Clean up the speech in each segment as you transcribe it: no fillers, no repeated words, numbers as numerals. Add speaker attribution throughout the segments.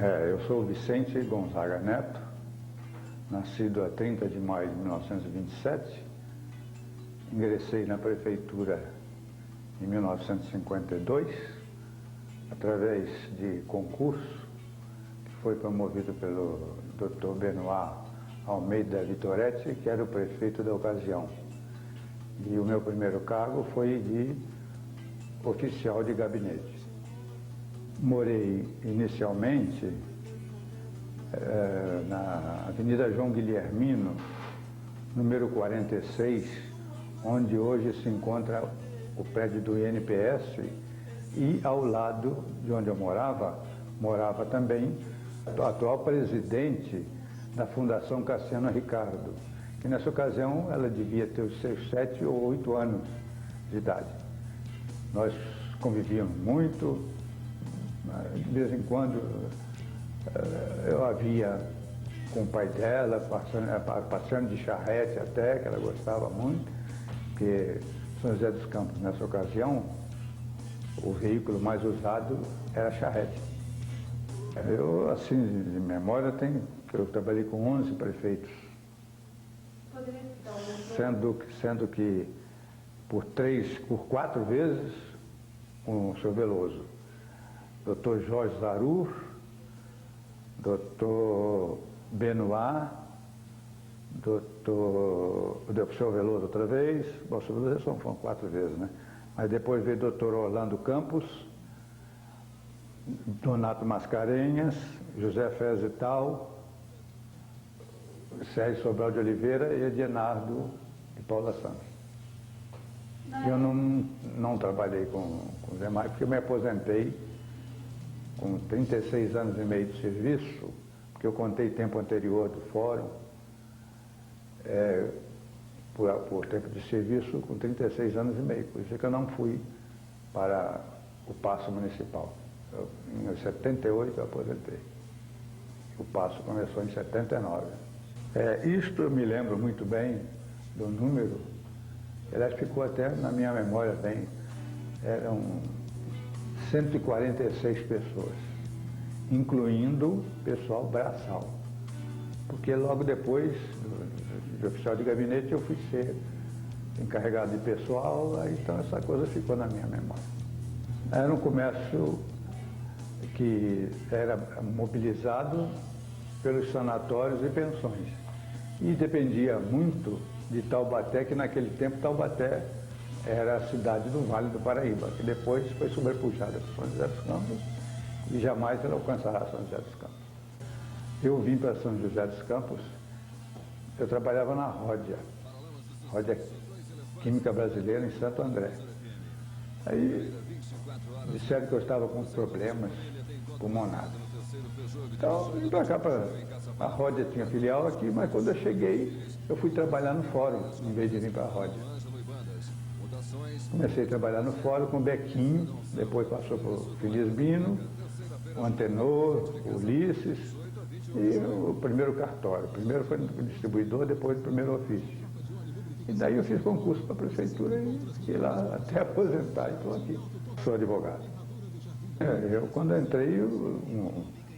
Speaker 1: Eu sou Vicente Gonzaga Neto, nascido a 30 de maio de 1927, ingressei na prefeitura em 1952, através de concurso, que foi promovido pelo Dr. Benoit Almeida Vitoretti, que era o prefeito da ocasião. E o meu primeiro cargo foi de oficial de gabinete. Morei inicialmente na Avenida João Guilhermino, número 46, onde hoje se encontra o prédio do INPS, e ao lado de onde eu morava também o atual presidente da Fundação Cassiano Ricardo, que nessa ocasião ela devia ter os seus 7 ou 8 anos de idade. Nós convivíamos muito, de vez em quando eu a via com o pai dela, passeando de charrete até, que ela gostava muito, porque São José dos Campos, nessa ocasião, o veículo mais usado era a charrete. Eu, assim, de memória, eu trabalhei com 11 prefeitos, sendo que por 4 vezes com o senhor Veloso, Dr. Jorge Zarur, Dr. Benoit, o senhor Veloso outra vez, o senhor Veloso foram 4 vezes, né? Mas depois veio o Dr. Orlando Campos, Donato Mascarenhas, José Fezital, Sérgio Sobral de Oliveira e Ednardo e Paula Santos. Eu não trabalhei com os demais, porque eu me aposentei com 36 anos e meio de serviço, porque eu contei tempo anterior do fórum, por tempo de serviço, com 36 anos e meio. Por isso é que eu não fui para o Paço Municipal. Em 78 eu aposentei. O Paço começou em 79. Isto eu me lembro muito bem do número, aliás, ficou até na minha memória bem. Eram 146 pessoas, incluindo pessoal braçal. Porque logo depois de oficial de gabinete eu fui ser encarregado de pessoal, então essa coisa ficou na minha memória. Era um comércio que era mobilizado pelos sanatórios e pensões. E dependia muito de Taubaté, que naquele tempo Taubaté era a cidade do Vale do Paraíba, que depois foi sobrepujada por São José dos Campos e jamais ela alcançará São José dos Campos. Eu vim para São José dos Campos, eu trabalhava na Ródia Química Brasileira, em Santo André. Aí disseram que eu estava com problemas pulmonares. Então, vim para cá, a Ródia tinha filial aqui, mas quando eu cheguei, eu fui trabalhar no fórum, em vez de vir para a Ródia. Comecei a trabalhar no fórum com o Bequinho, depois passou por Felisbino, o Antenor, o Ulisses e o primeiro cartório. Primeiro foi no distribuidor, depois no primeiro ofício. E daí eu fiz concurso para a prefeitura e fiquei lá até aposentar e estou aqui. Sou advogado. Eu, quando entrei,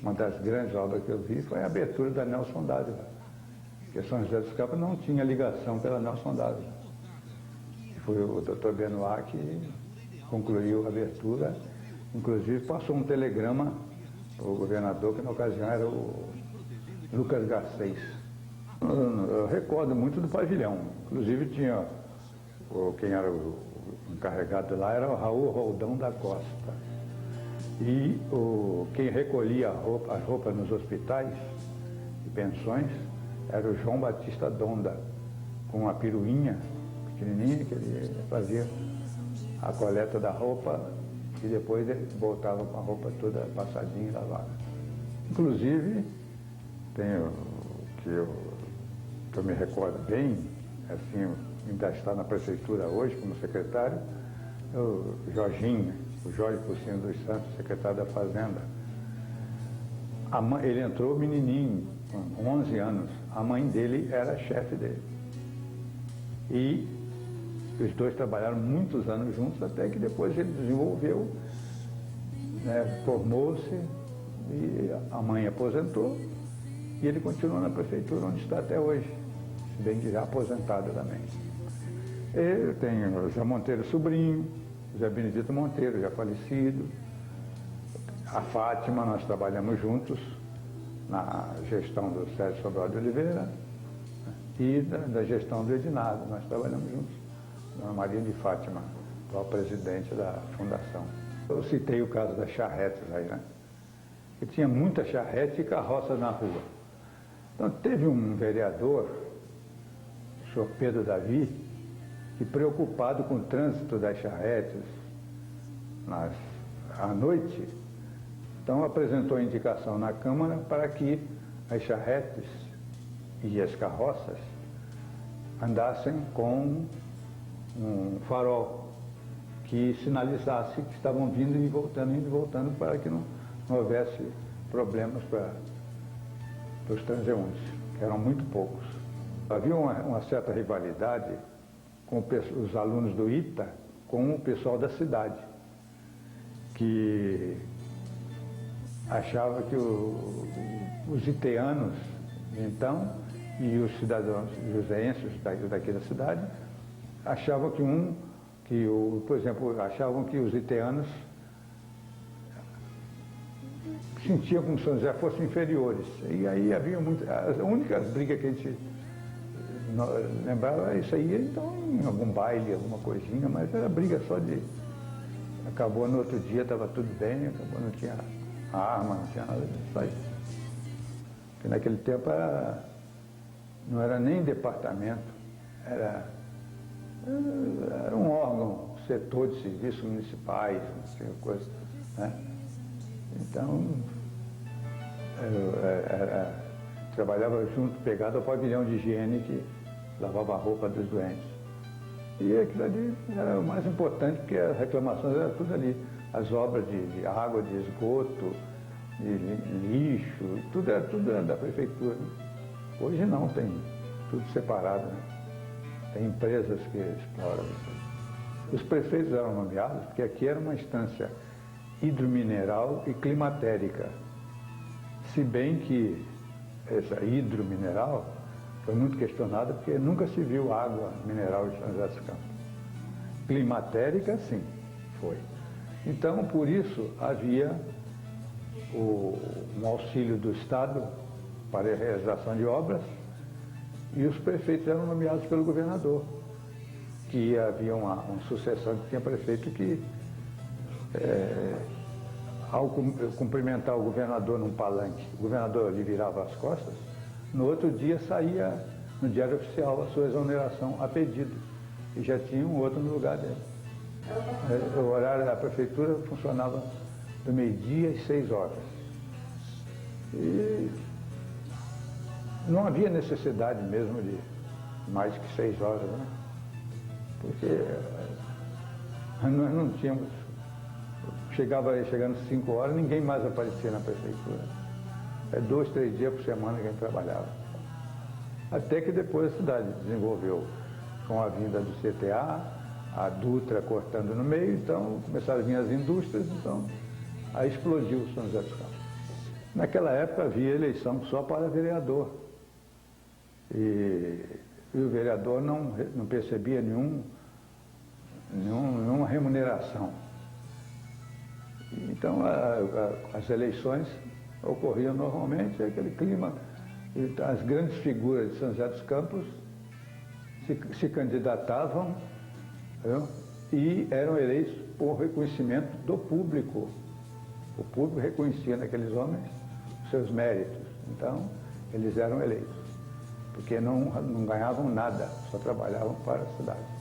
Speaker 1: uma das grandes obras que eu vi foi a abertura da Nelson Dávila, porque São José dos Campos não tinha ligação pela Nelson Dávila. Foi o Dr. Benoit que concluiu a abertura, inclusive passou um telegrama para o governador, que na ocasião era o Lucas Garcês. Eu recordo muito do pavilhão, inclusive tinha, quem era o encarregado lá era o Raul Roldão da Costa. E quem recolhia as roupas nos hospitais e pensões era o João Batista Donda, com uma piruinha pequenininha, que ele fazia a coleta da roupa e depois ele voltava com a roupa toda passadinha e lavada. Inclusive, tenho que eu me recordo bem, assim, ainda está na prefeitura hoje como secretário, o Jorginho, o Jorge Pocinho dos Santos, secretário da Fazenda. Ele entrou menininho, com 11 anos, a mãe dele era chefe dele. E os dois trabalharam muitos anos juntos, até que depois ele desenvolveu, né, formou-se, E a mãe aposentou e ele continuou na prefeitura onde está até hoje, se bem que já aposentado também. Eu tenho o Zé Monteiro sobrinho, o Zé Benedito Monteiro, já falecido, a Fátima, nós trabalhamos juntos na gestão do Sérgio Sobral de Oliveira e da gestão do Edinardo, nós trabalhamos juntos. Dona Maria de Fátima, atual presidente da fundação. Eu citei o caso das charretes aí, né? E tinha muita charrete e carroça na rua. Então teve um vereador, o senhor Pedro Davi, que preocupado com o trânsito das charretes à noite, então apresentou a indicação na Câmara para que as charretes e as carroças andassem com um farol que sinalizasse que estavam vindo e voltando, para que não houvesse problemas para os transeuntes, que eram muito poucos. Havia uma certa rivalidade com os alunos do ITA com o pessoal da cidade, que achava que os iteanos, então, e os cidadãos joseenses daqui da cidade, achavam por exemplo, achavam que os iteanos sentiam como São José fossem inferiores. E aí havia as únicas brigas que a gente lembrava, isso aí, então, em algum baile, alguma coisinha, mas era briga só de... Acabou no outro dia, estava tudo bem, acabou, não tinha arma, não tinha nada disso aí. Porque naquele tempo não era nem departamento, era um órgão, setor de serviços municipais, assim, coisa, né? Então, trabalhava junto, pegado ao pavilhão de higiene que lavava a roupa dos doentes. E aquilo ali era o mais importante, porque as reclamações eram tudo ali. As obras de água, de esgoto, de lixo, tudo era da prefeitura. Hoje não, tem tudo separado, né? Tem empresas que exploram isso. Os prefeitos eram nomeados porque aqui era uma instância hidromineral e climatérica. Se bem que essa hidromineral foi muito questionada porque nunca se viu água mineral em São José dos Campos. Climatérica, sim, foi. Então, por isso, havia um auxílio do Estado para a realização de obras e os prefeitos eram nomeados pelo governador, que havia uma sucessão que tinha prefeito que, ao cumprimentar o governador num palanque, o governador lhe virava as costas, no outro dia saía no Diário Oficial a sua exoneração a pedido, e já tinha um outro no lugar dele. O horário da prefeitura funcionava do meio-dia às 6 horas. E não havia necessidade mesmo de mais que 6 horas, né? Porque nós não tínhamos... Chegando 5 horas, ninguém mais aparecia na prefeitura. 2, 3 dias por semana que a gente trabalhava. Até que depois a cidade desenvolveu com a vinda do CTA, a Dutra cortando no meio, então começaram a vir as indústrias, então aí explodiu o São José dos Campos. Naquela época havia eleição só para vereador. E o vereador não percebia nenhuma remuneração. Então, as eleições ocorriam normalmente, aquele clima, e as grandes figuras de São José dos Campos se candidatavam, viu? E eram eleitos por reconhecimento do público. O público reconhecia naqueles homens os seus méritos. Então, eles eram eleitos, porque não ganhavam nada, só trabalhavam para a cidade.